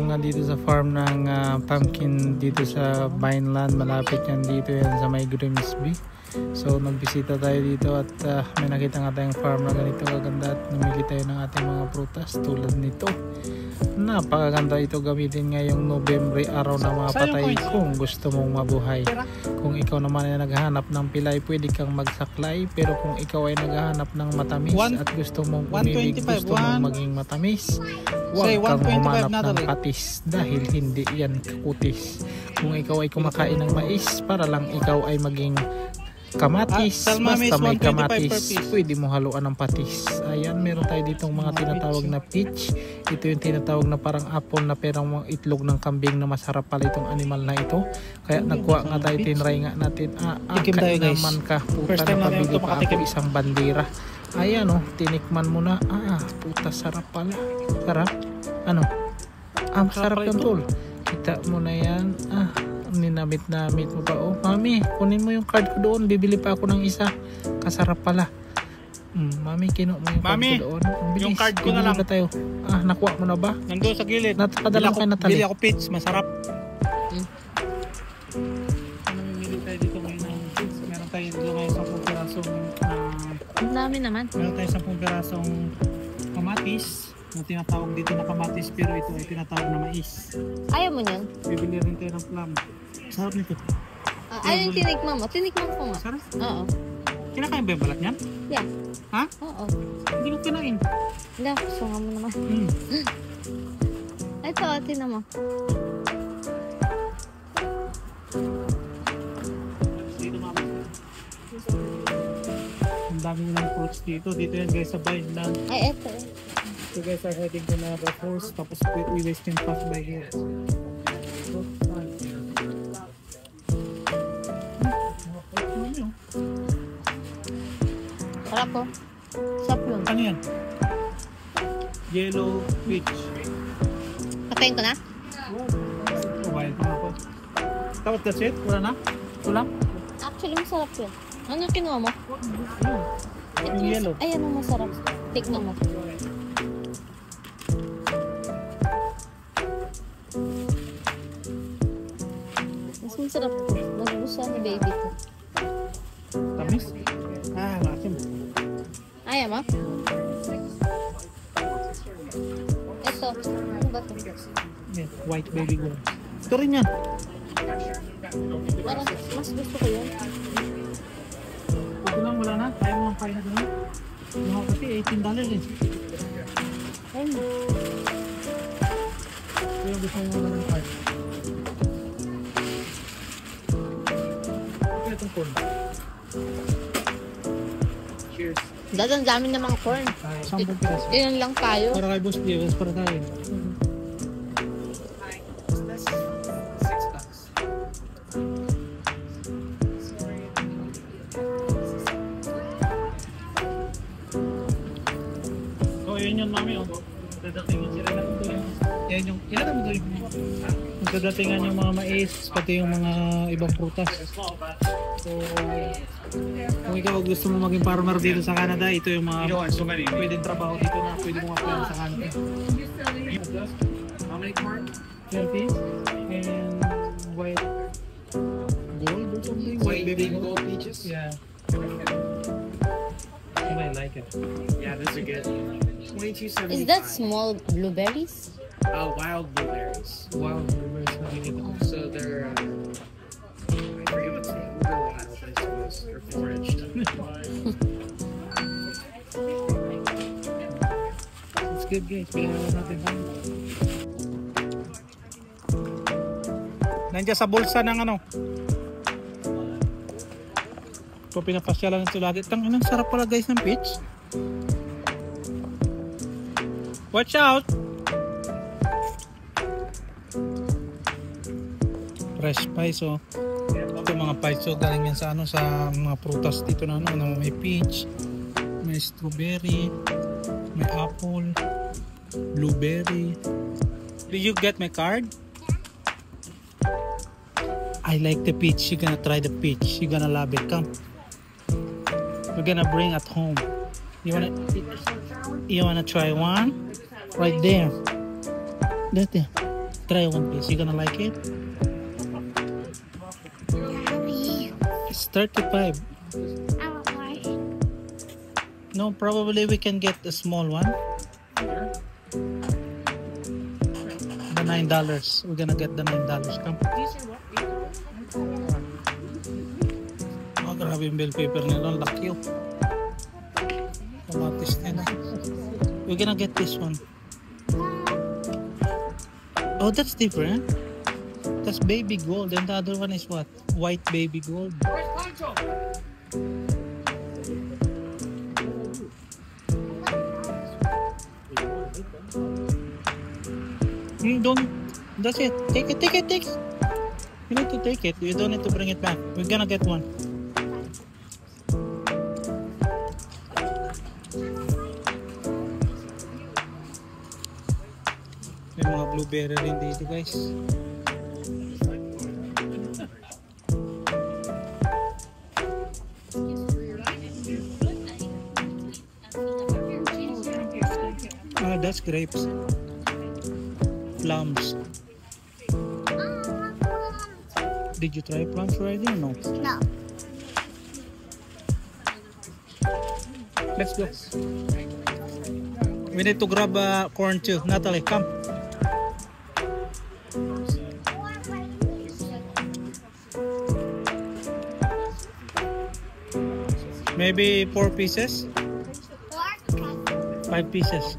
nga dito sa farm ng pumpkin dito sa Vineland. Malapit yan dito yan sa may Grimsby. So nagbisita tayo dito at may nakita nga tayong farm na ganito kaganda at namili tayo ng ating mga prutas tulad nito. Napakaganda ito gamitin ngayong November, araw ng mga patay kung gusto mong mabuhay. Kung ikaw naman ay naghahanap ng pilay, pwede kang magsaklay. Pero kung ikaw ay naghahanap ng matamis at gusto mong umibig, gusto mong maging matamis, huwag kang humanap ng patis dahil hindi yan kutis. Kung ikaw ay kumakain ng mais para lang ikaw ay maging kamatis, basta may kamatis, pwede mo haluan ng patis. Ayan, meron tayo ditong mga tinatawag na peach. Ito yung tinatawag na parang apple na perang itlog ng kambing na masarap pala itong animal na ito. Kaya nagkuha nga tayo, tinry nga natin. Kain naman ka, puta, napabili pa ako isang bandera. Ayan tinikman mo na. Puta, sarap pala. Sarap? Ano? Sarap yung tol. Kita mo na yan. Ninamit-namit mo pa. Mami, kunin mo yung card ko doon, bibili pa ako ng isa, kasarap pala. Mami, kinuha mo yung card ko doon. Yung card ko na lang tayo. Nakuha mo na ba? Nandun sa gilid. Bili ako peach, masarap. Namimili tayo dito ngayon. Meron tayo dito ngayon 10 pirasong ang dami naman. Meron tayo 10 pirasong kamatis. Yung tinatawag dito na kamatis, pero ito ay tinatawag na mais. Ayaw mo niyan? Bibili rin tayo ng plum. Sarap nito. Ayaw yung tinikman mo. Tinikman ko nga. Sarap? Oo. Kinakain ba yung balat niyan? Yeah. Ha? Oo. Hindi ko kinain. Wala, sunga mo naman. Ito, tinan mo. Ang dami mo ng fruits dito. Dito yan guys sa Vineland. Ay, ito. So guys are heading to Niagara Falls. Tapos we will still pass by here. Sarap po. Sarap yun. Ano yan? Yellow peach. Patayin ko na? Kumain ko na ako. Tapos that's it? Wala na? Wala? Actually, masarap yun. Ano kinuha mo? Yung yellow. Ayan ang masarap. Tikman mo. Mas masarap po. Nagustuhan ni baby ko. Tamis? Masim. Ayaw mo? Ito. Ano ba ito? Yeah, white baby girl. Ito rin yan. Parang mas gusto ko yun. Ito lang, wala na. Kaya mo lang kain na doon. Mga kasi $18 eh. Ayun mo. Ito yung gusto mo na ng card. Ito itong corn. Cheers. Dadang dami ng mga corn. 10 piraso. Ilan lang tayo. Para kay Boss Diaz, para tayo. Yun yun, mami, dadatingan sila na ito yung yan yung, ilan mo doon? Dadatingan yung mga mais, pati yung mga ibang prutas. So, kung ikaw gusto mo maging farmer dito sa Canada, ito yung mga pwedeng trabaho dito na pwede mo apply sa Canada. How many corn? 20 and white gold or something? White baby gold peaches? Yeah. I might like it. Yeah, those are good. $22.75. Is that small blueberries? Wild blueberries. Wild blueberries. So they're, I forget what's the name. They're wild, I suppose. They're foraged. It's good guys. Pinagawa natin tayo. Nandiyan sa bulsa ng ano. Ito pinapasyalan ito lagi. Ang sarap pala guys ng peach. Watch out! Fresh pies ito mga pies galing yan sa ano, sa mga prutas dito na ano, may peach, may strawberry, may apple, blueberry. Did you get my card? I like the peach. You're gonna try the peach. You're gonna love it. Come. We're gonna bring at home. You wanna try one? Right there. Right there. Try one piece. You gonna like it? It's 35. No, probably we can get the small one. The $9. We're gonna get the $9. Come. Oh, grabe yung bell paper nila. Laki yun. Kamatis nila. We're gonna get this one. Oh, that's different. That's baby gold. And the other one is what? White baby gold. You don't. That's it. Take it. You need to take it. You don't need to bring it back. We're gonna get one. May mga blueberry rin dito, guys. Ah, that's grapes. Plums. Did you try plums already or no? No. Let's go. We need to grab corn too. Natalie, come. Maybe 4 pieces? 5 pieces.